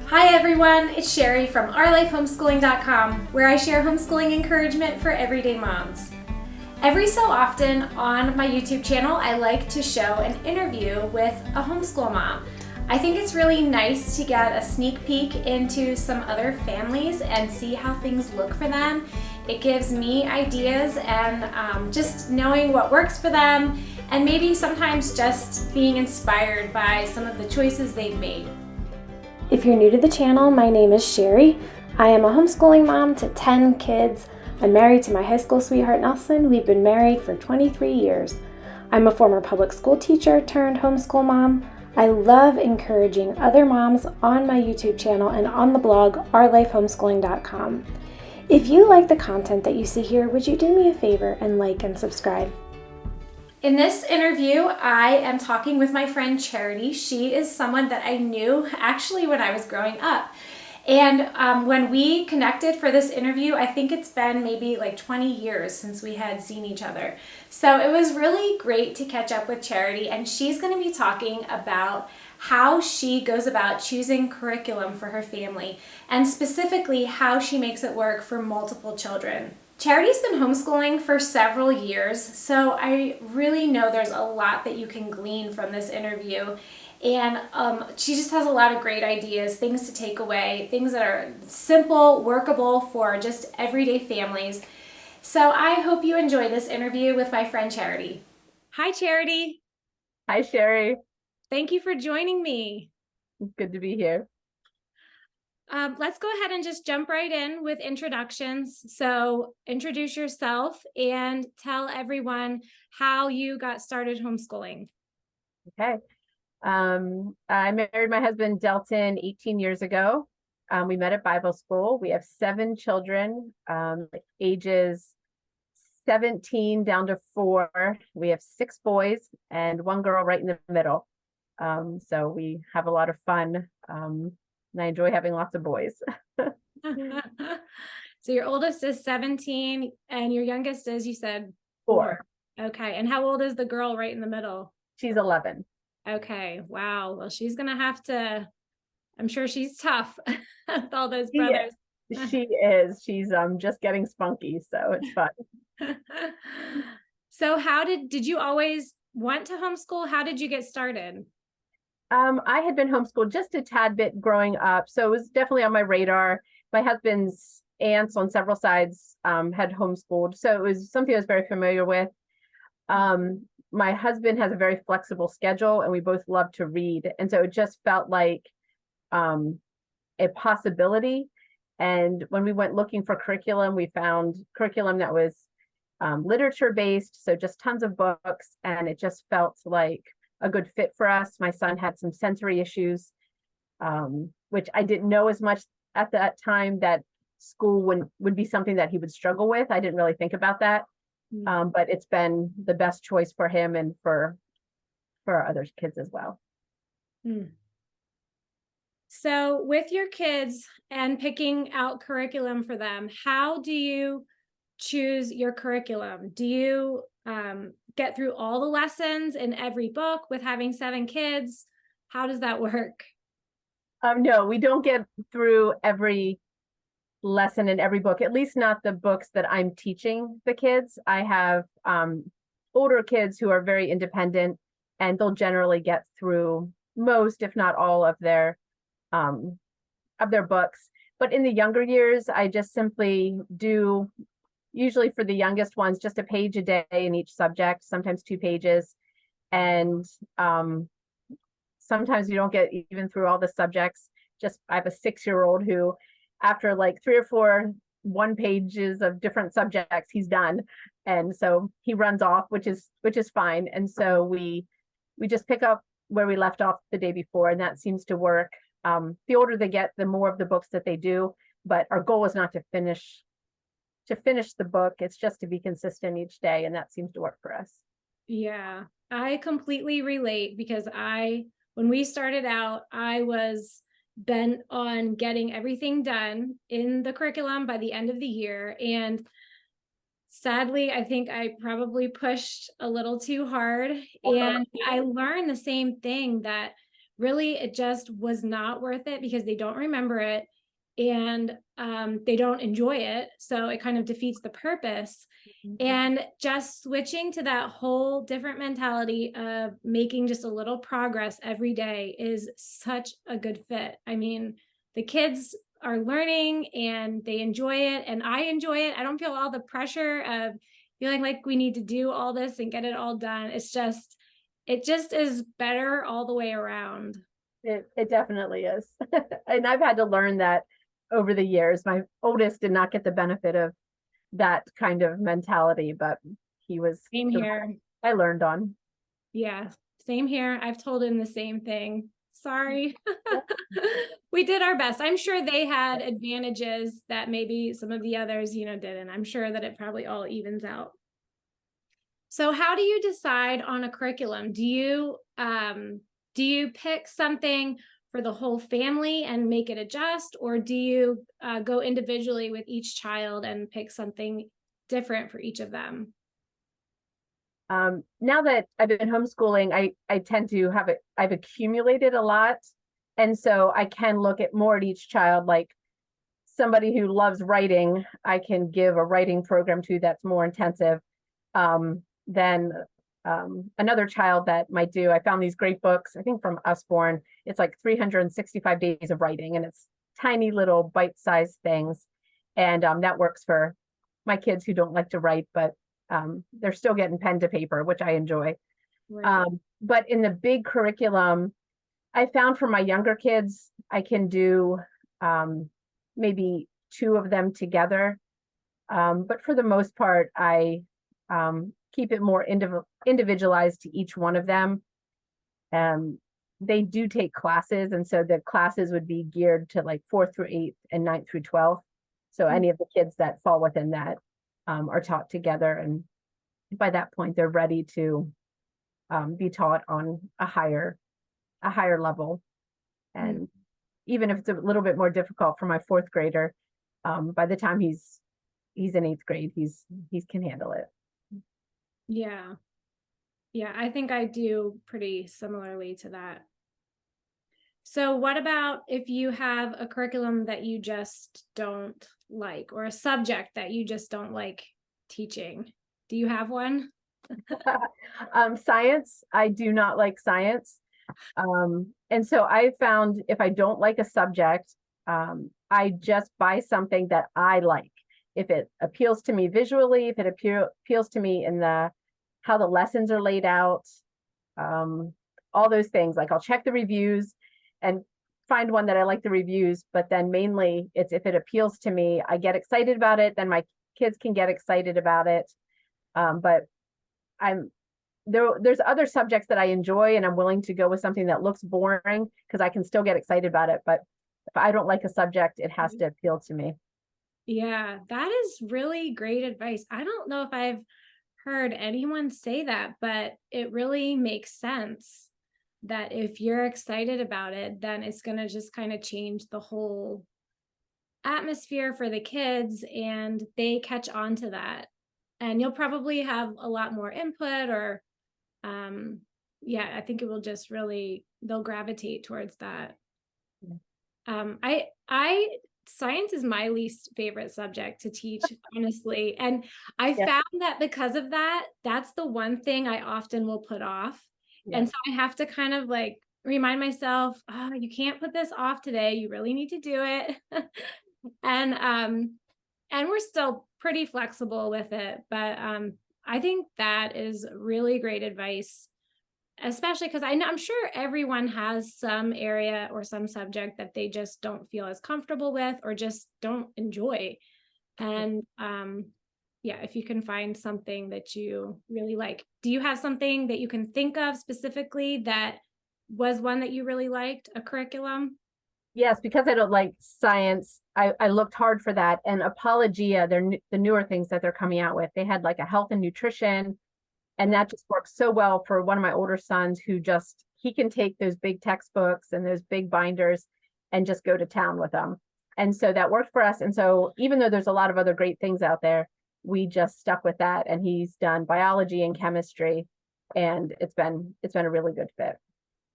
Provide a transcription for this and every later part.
Hi everyone, it's Sherry from OurLifeHomeschooling.com, where I share homeschooling encouragement for everyday moms. Every so often on my YouTube channel, I like to show an interview with a homeschool mom. I think it's really nice to get a sneak peek into some other families and see how things look for them. It gives me ideas and just knowing what works for them, and maybe sometimes just being inspired by some of the choices they've made. If you're new to the channel, my name is Sherry. I am a homeschooling mom to 10 kids. I'm married to my high school sweetheart Nelson. We've been married for 23 years. I'm a former public school teacher turned homeschool mom. I love encouraging other moms on my YouTube channel and on the blog OurLifeHomeschooling.com. If you like the content that you see here, would you do me a favor and like and subscribe? In this interview, I am talking with my friend Charity. She is someone that I knew actually when I was growing up. And when we connected for this interview, I think it's been maybe like 20 years since we had seen each other. So it was really great to catch up with Charity, and she's going to be talking about how she goes about choosing curriculum for her family, and specifically how she makes it work for multiple children. Charity's been homeschooling for several years, so I really know there's a lot that you can glean from this interview. And she just has a lot of great ideas, things to take away, things that are simple, workable for just everyday families. So I hope you enjoy this interview with my friend Charity. Hi, Charity. Hi, Sherry. Thank you for joining me. Good to be here. Let's go ahead and just jump right in with introductions. So introduce yourself and tell everyone how you got started homeschooling. Okay. I married my husband Delton 18 years ago. We met at Bible school. We have 7 children, ages 17 down to 4. We have 6 boys and 1 girl right in the middle. So we have a lot of fun. And I enjoy having lots of boys. So your oldest is 17 and your youngest is, you said, 4. Okay. And how old is the girl right in the middle? She's 11. Okay. Wow. Well, she's going to have to, I'm sure she's tough with all those She brothers. She is. She's just getting spunky, so it's fun. So did you always want to homeschool? How did you get started? I had been homeschooled just a tad bit growing up, so it was definitely on my radar. My husband's aunts on several sides had homeschooled, so it was something I was very familiar with. My husband has a very flexible schedule, and we both love to read, and so it just felt like a possibility. And when we went looking for curriculum, we found curriculum that was literature based, so just tons of books, and it just felt like a good fit for us. My son had some sensory issues, which I didn't know as much at that time that school would be something that he would struggle with. I didn't really think about that, but it's been the best choice for him and for our other kids as well. So with your kids and picking out curriculum for them, how do you choose your curriculum? Do you get through all the lessons in every book with having 7 kids? How does that work? No, we don't get through every lesson in every book, at least not the books that I'm teaching the kids. I have older kids who are very independent, and they'll generally get through most, if not all, of their books. But in the younger years, I just simply do, usually for the youngest ones, just a page a day in each subject, sometimes 2 pages. And sometimes you don't get even through all the subjects. I have a 6-year-old who, after like 3 or 4 1-pages of different subjects, he's done. And so he runs off, which is fine. And so we just pick up where we left off the day before, and that seems to work. The older they get, the more of the books that they do, but our goal is not to finish the book. It's just to be consistent each day, and that seems to work for us. Yeah, I completely relate, because when we started out, I was bent on getting everything done in the curriculum by the end of the year. And sadly, I think I probably pushed a little too hard. And I learned the same thing, that really it just was not worth it because they don't remember it and they don't enjoy it. So it kind of defeats the purpose. And just switching to that whole different mentality of making just a little progress every day is such a good fit. I mean, the kids are learning and they enjoy it, and I enjoy it. I don't feel all the pressure of feeling like we need to do all this and get it all done. It just is better all the way around. It definitely is. And I've had to learn that over the years. My oldest did not get the benefit of that kind of mentality, but he was Same here. I learned on. Yeah, same here. I've told him the same thing. Sorry. We did our best. I'm sure they had advantages that maybe some of the others, didn't. I'm sure that it probably all evens out. So how do you decide on a curriculum? Do you pick something for the whole family and make it adjust, or do you go individually with each child and pick something different for each of them? Now that I've been homeschooling, I tend to I've accumulated a lot. And so I can look at more at each child, like somebody who loves writing, I can give a writing program to that's more intensive than another child that might do. I found these great books, I think from Usborne. It's like 365 days of writing, and it's tiny little bite-sized things. And that works for my kids who don't like to write, but they're still getting pen to paper, which I enjoy. Right. But in the big curriculum, I found for my younger kids, I can do maybe two of them together. But for the most part, I keep it more individualized to each one of them. They do take classes, and so the classes would be geared to like 4th through 8th and 9th through 12th. So any of the kids that fall within that are taught together, and by that point they're ready to be taught on a higher level. And even if it's a little bit more difficult for my 4th grader, by the time he's in 8th grade, he can handle it. Yeah. I think I do pretty similarly to that. So what about if you have a curriculum that you just don't like, or a subject that you just don't like teaching? Do you have one? Science, I do not like science. And so I found if I don't like a subject, I just buy something that I like. If it appeals to me visually, if it appeals to me in how the lessons are laid out, all those things. Like I'll check the reviews and find one that I like the reviews, but then mainly it's if it appeals to me, I get excited about it, then my kids can get excited about it. But there's other subjects that I enjoy, and I'm willing to go with something that looks boring because I can still get excited about it. But if I don't like a subject, it has to appeal to me. Yeah, that is really great advice. I don't know if I've heard anyone say that, but it really makes sense that if you're excited about it, then it's going to just kind of change the whole atmosphere for the kids, and they catch on to that. And you'll probably have a lot more input, or I think it will just really, they'll gravitate towards that. Science is my least favorite subject to teach, honestly. And I found that because of that, that's the one thing I often will put off. And so I have to kind of like remind myself, oh, you can't put this off today. You really need to do it. And we're still pretty flexible with it. But I think that is really great advice, especially because I'm sure everyone has some area or some subject that they just don't feel as comfortable with or just don't enjoy. And if you can find something that you really like. Do you have something that you can think of specifically that was one that you really liked, a curriculum? Yes, because I don't like science, I looked hard for that. And Apologia, the newer things that they're coming out with, they had like a health and nutrition. And that just works so well for one of my older sons who he can take those big textbooks and those big binders and just go to town with them. And so that worked for us. And so even though there's a lot of other great things out there, we just stuck with that. And he's done biology and chemistry, and it's been a really good fit.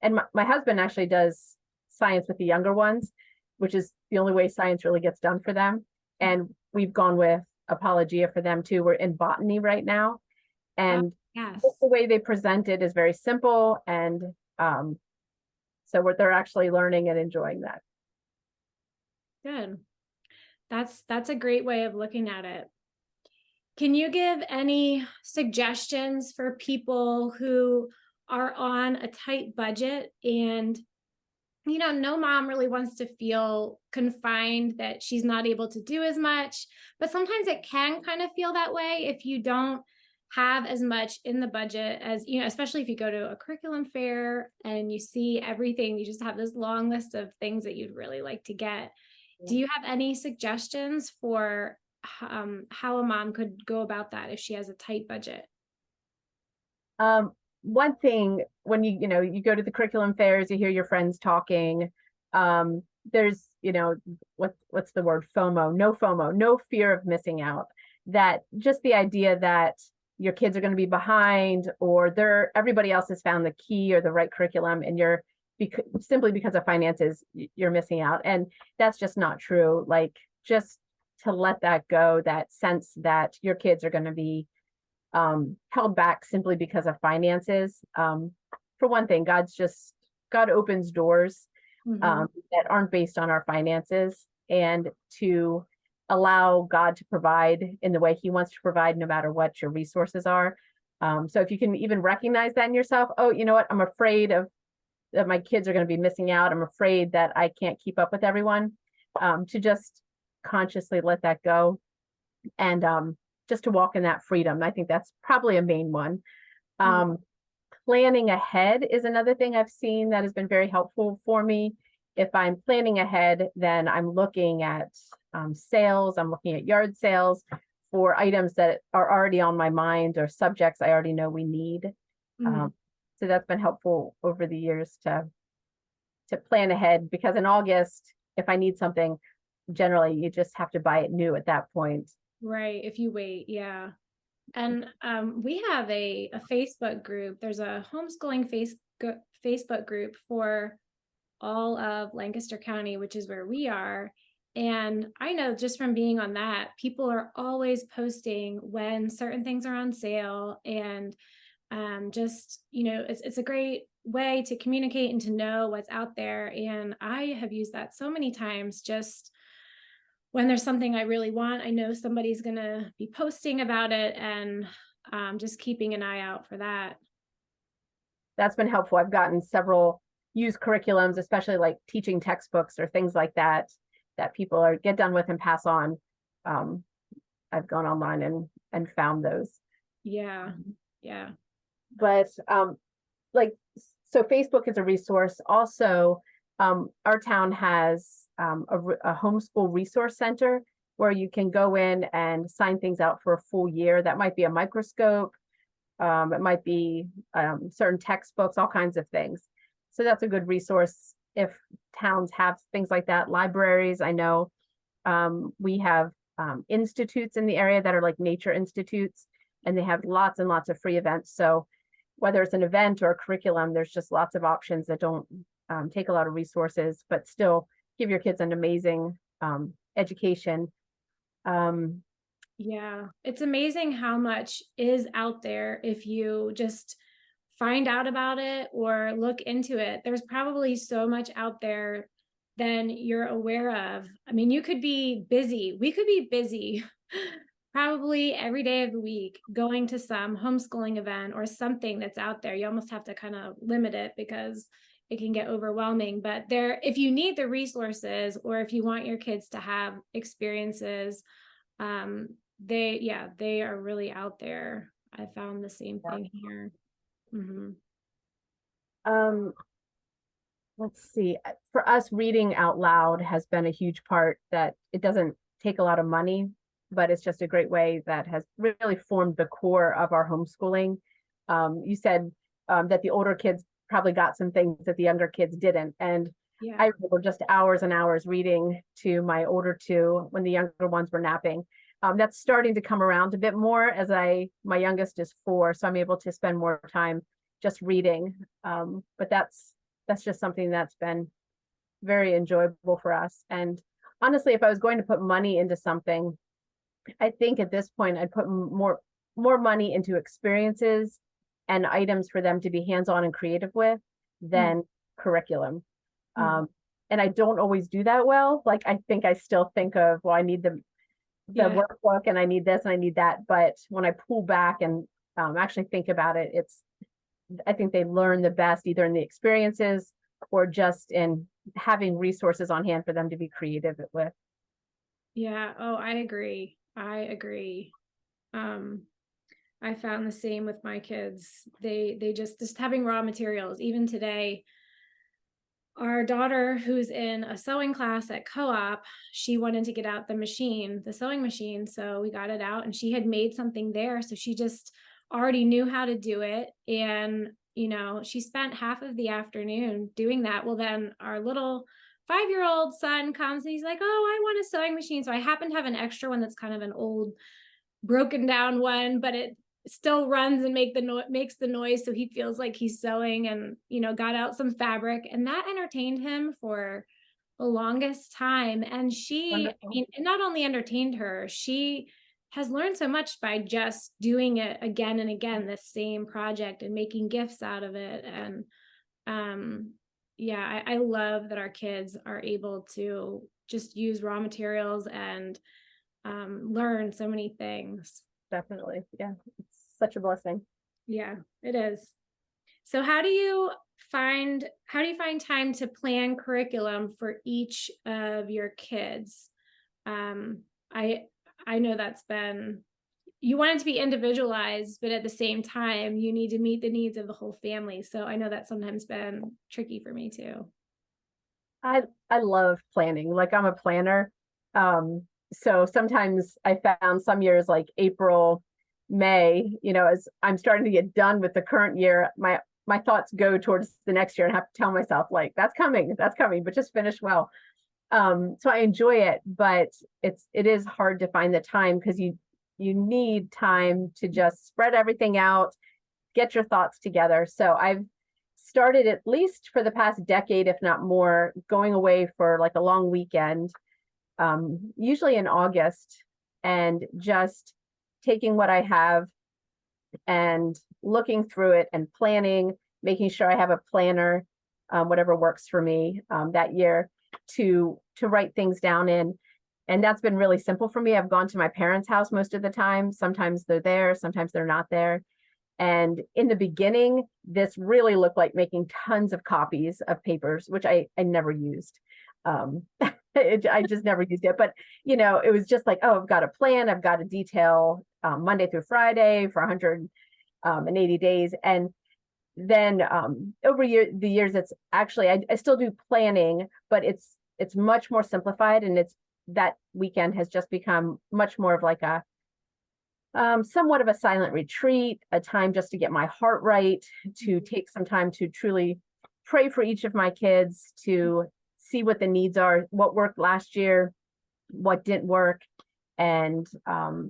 And my husband actually does science with the younger ones, which is the only way science really gets done for them. And we've gone with Apologia for them too. We're in botany right now. And Yes. the way they present it is very simple. And so they're actually learning and enjoying that. Good. That's a great way of looking at it. Can you give any suggestions for people who are on a tight budget and, no mom really wants to feel confined that she's not able to do as much, but sometimes it can kind of feel that way if you don't have as much in the budget as, especially if you go to a curriculum fair and you see everything, you just have this long list of things that you'd really like to get. Do you have any suggestions for how a mom could go about that if she has a tight budget? One thing, when you go to the curriculum fairs, you hear your friends talking. There's what's the word? FOMO, no fear of missing out. That just the idea that your kids are going to be behind, or everybody else has found the key or the right curriculum, and simply because of finances, you're missing out. And that's just not true. Like, just to let that go, that sense that your kids are going to be held back simply because of finances. For one thing, God opens doors that aren't based on our finances, and to allow God to provide in the way he wants to provide, no matter what your resources are. So if you can even recognize that in yourself, oh, you know what, I'm afraid that my kids are going to be missing out. I'm afraid that I can't keep up with everyone. To just consciously let that go, and just to walk in that freedom. I think that's probably a main one. Planning ahead is another thing I've seen that has been very helpful for me. If I'm planning ahead, then I'm looking at sales, I'm looking at yard sales for items that are already on my mind or subjects I already know we need. So that's been helpful over the years to plan ahead, because in August, if I need something, generally you just have to buy it new at that point. Right. If you wait. Yeah. And we have a Facebook group. There's a homeschooling Facebook group for all of Lancaster County, which is where we are. And I know just from being on that, people are always posting when certain things are on sale, and it's a great way to communicate and to know what's out there. And I have used that so many times. Just when there's something I really want, I know somebody's going to be posting about it, and just keeping an eye out for that. That's been helpful. I've gotten several used curriculums, especially like teaching textbooks or things like that people get done with and pass on. I've gone online and found those. Yeah. But so Facebook is a resource. Also, our town has a homeschool resource center where you can go in and sign things out for a full year. That might be a microscope. It might be certain textbooks, all kinds of things. So that's a good resource if towns have things like that. Libraries, I know we have institutes in the area that are like nature institutes, and they have lots and lots of free events. So whether it's an event or a curriculum, there's just lots of options that don't take a lot of resources, but still give your kids an amazing education. Yeah, it's amazing how much is out there if you just find out about it or look into it. There's probably so much out there than you're aware of. I mean, you could be busy. We could be busy probably every day of the week going to some homeschooling event or something that's out there. You almost have to kind of limit it because it can get overwhelming. But if you need the resources, or if you want your kids to have experiences, they are really out there. I found the same thing here. Let's see. For us, reading out loud has been a huge part. That it doesn't take a lot of money, but it's just a great way that has really formed the core of our homeschooling. You said that the older kids probably got some things that the younger kids didn't. And I remember just hours and hours reading to my older two when the younger ones were napping. That's starting to come around a bit more as my youngest is 4, so I'm able to spend more time just reading. But that's that's just something that's been very enjoyable for us. And honestly, if I was going to put money into something, I think at this point I'd put more money into experiences and items for them to be hands-on and creative with than curriculum. And I don't always do that well. Like, I think I still think of, well, I need the workbook and I need this and I need that. But when I pull back and actually think about it, I think they learn the best either in the experiences or just in having resources on hand for them to be creative with. Yeah. Oh, I agree. I found the same with my kids. They just having raw materials. Even today, our daughter, who's in a sewing class at co-op, she wanted to get out the sewing machine. So we got it out, and she had made something there. So she just already knew how to do it. And, she spent half of the afternoon doing that. Well, then our little 5-year-old son comes and he's like, oh, I want a sewing machine. So I happen to have an extra one that's kind of an old, broken down one, but it still runs and makes the noise, so he feels like he's sewing, and got out some fabric, and that entertained him for the longest time. And it not only entertained her, she has learned so much by just doing it again and again, the same project, and making gifts out of it. And I love that our kids are able to just use raw materials and learn so many things. Definitely. Yeah. It's such a blessing. Yeah, it is. So how do you find time to plan curriculum for each of your kids? I know you want it to be individualized, but at the same time, you need to meet the needs of the whole family. So I know that's sometimes been tricky for me too. I love planning. Like, I'm a planner. So sometimes I found some years like April, May, as I'm starting to get done with the current year, my thoughts go towards the next year and have to tell myself, like, that's coming, but just finish well. So I enjoy it, but it is hard to find the time, because you need time to just spread everything out, get your thoughts together. So I've started, at least for the past decade, if not more, going away for like a long weekend, usually in August, and just taking what I have and looking through it and planning, making sure I have a planner, whatever works for me that year, to write things down in. And that's been really simple for me. I've gone to my parents' house most of the time. Sometimes they're there, sometimes they're not there. And in the beginning, this really looked like making tons of copies of papers, which I never used. I just never used it. But, it was just like, oh, I've got a plan. I've got a detail Monday through Friday for 180 days. And then over the years, it's actually, I still do planning, but it's much more simplified. And that weekend has just become much more of like a somewhat of a silent retreat, a time just to get my heart right, to take some time to truly pray for each of my kids, to see what the needs are, what worked last year, what didn't work. And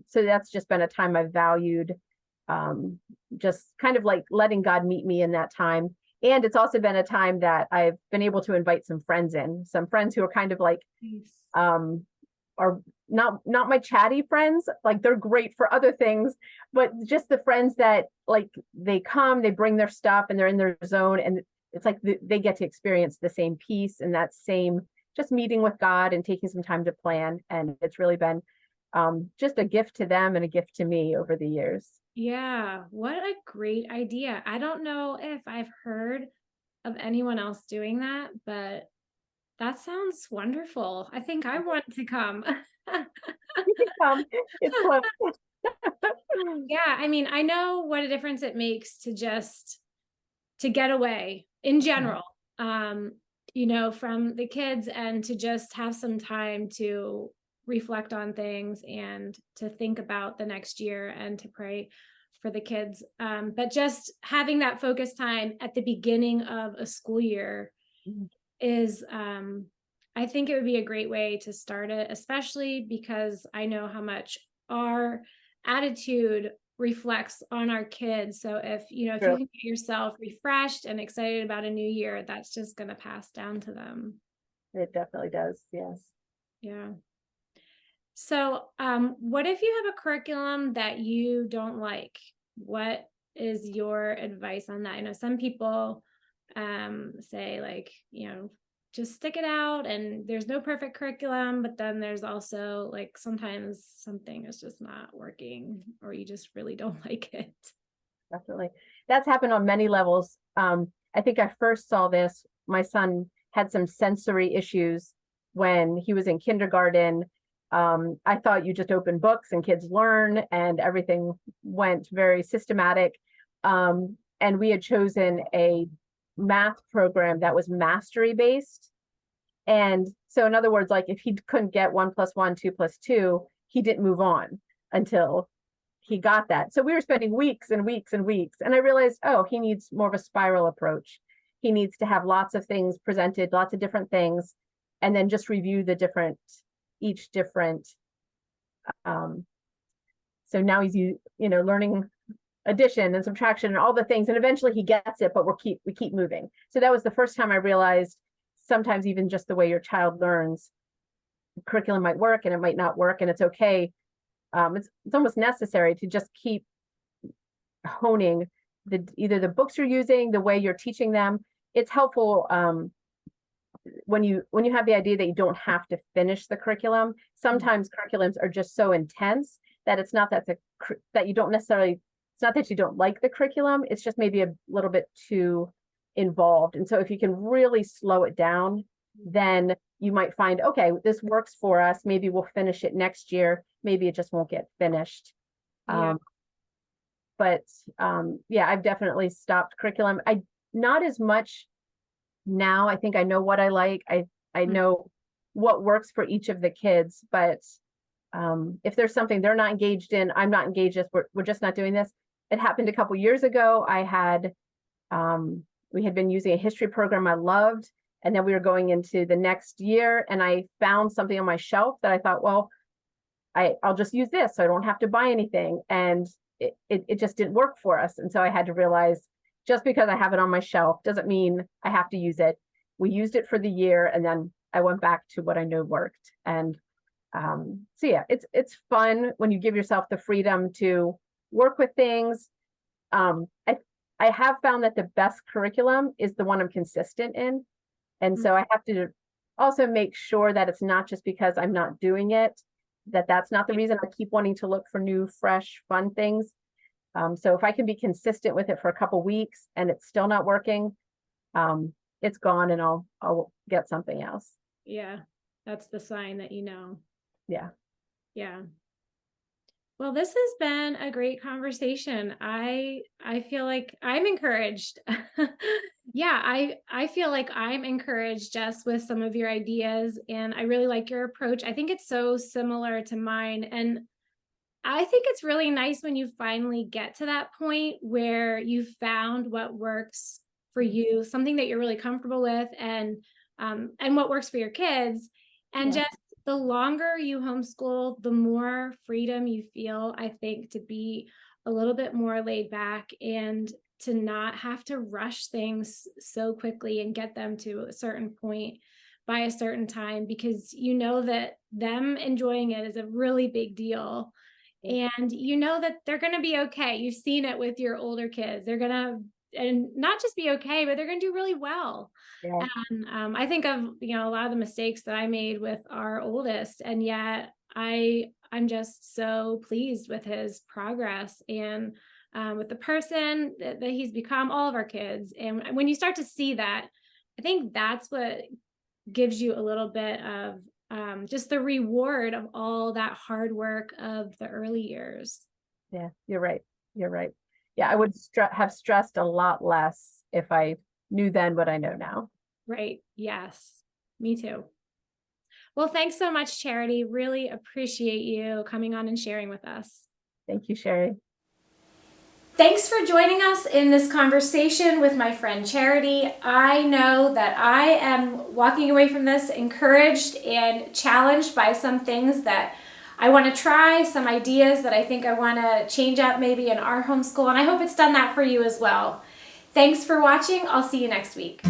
so that's just been a time I've valued, just kind of like letting God meet me in that time. And it's also been a time that I've been able to invite some friends who are kind of like, are not my chatty friends. Like, they're great for other things, but just the friends that, like, they come, they bring their stuff, and they're in their zone, and it's like they get to experience the same peace and that same just meeting with God and taking some time to plan. And it's really been just a gift to them and a gift to me over the years. Yeah, what a great idea. I don't know if I've heard of anyone else doing that, but that sounds wonderful. I think I want to come. You can come. It's fun. Yeah, I mean, I know what a difference it makes to get away in general, from the kids, and to just have some time to reflect on things and to think about the next year and to pray for the kids. But just having that focus time at the beginning of a school year is, I think it would be a great way to start it, especially because I know how much our attitude reflects on our kids. So if you True. can get yourself refreshed and excited about a new year, that's just going to pass down to them. It definitely does. Yes. Yeah. So, what if you have a curriculum that you don't like? What is your advice on that? I know some people say like, just stick it out and there's no perfect curriculum, but then there's also like sometimes something is just not working or you just really don't like it. Definitely. That's happened on many levels. I think I first saw this. My son had some sensory issues when he was in kindergarten. I thought you just open books and kids learn and everything went very systematic. And we had chosen a math program that was mastery based. And so in other words, like if he couldn't get 1 + 1, 2 + 2, he didn't move on until he got that. So we were spending weeks and weeks and weeks. And I realized, oh, he needs more of a spiral approach. He needs to have lots of things presented, lots of different things, and then just review each different. So now he's, learning addition and subtraction and all the things. And eventually he gets it, but we keep moving. So that was the first time I realized sometimes even just the way your child learns, curriculum might work and it might not work, and it's okay. It's almost necessary to just keep honing either the books you're using, the way you're teaching them. It's helpful when you have the idea that you don't have to finish the curriculum. Sometimes curriculums are just so intense that it's not that you don't necessarily, it's not that you don't like the curriculum, it's just maybe a little bit too involved. And so if you can really slow it down, then you might find, okay, this works for us. Maybe we'll finish it next year. Maybe it just won't get finished. Yeah. Yeah, I've definitely stopped curriculum. Not as much now. I think I know what I like. I know what works for each of the kids, but if there's something they're not engaged in, I'm not engaged in, we're just not doing this. It happened a couple years ago. We had been using a history program I loved, and then we were going into the next year, and I found something on my shelf that I thought, well, I'll just use this, so I don't have to buy anything. And it just didn't work for us. And so I had to realize, just because I have it on my shelf doesn't mean I have to use it. We used it for the year, and then I went back to what I know worked. And so yeah, it's fun when you give yourself the freedom to work with things. I have found that the best curriculum is the one I'm consistent in. And so I have to also make sure that it's not just because I'm not doing it, that's not the reason. I keep wanting to look for new, fresh, fun things. So if I can be consistent with it for a couple weeks and it's still not working, it's gone, and I'll get something else. Yeah. That's the sign that Yeah. Yeah. Well, this has been a great conversation. I feel like I'm encouraged. Yeah, I feel like I'm encouraged just with some of your ideas, and I really like your approach. I think it's so similar to mine, and I think it's really nice when you finally get to that point where you've found what works for you, something that you're really comfortable with, and what works for your kids. And Yeah. just the longer you homeschool, the more freedom you feel, I think, to be a little bit more laid back and to not have to rush things so quickly and get them to a certain point by a certain time, because you know that them enjoying it is a really big deal. And you know that they're going to be okay. You've seen it with your older kids. They're going to, and not just be okay, but they're going to do really well. Yeah. And I think of, a lot of the mistakes that I made with our oldest, and yet I'm just so pleased with his progress and with the person that he's become, all of our kids. And when you start to see that, I think that's what gives you a little bit of just the reward of all that hard work of the early years. Yeah, you're right. You're right. Yeah, I would have stressed a lot less if I knew then what I know now. Right. Yes, me too. Well, thanks so much, Charity. Really appreciate you coming on and sharing with us. Thank you, Sherry. Thanks for joining us in this conversation with my friend Charity. I know that I am walking away from this encouraged and challenged by some things that I want to try, some ideas that I think I want to change up maybe in our homeschool, and I hope it's done that for you as well. Thanks for watching. I'll see you next week.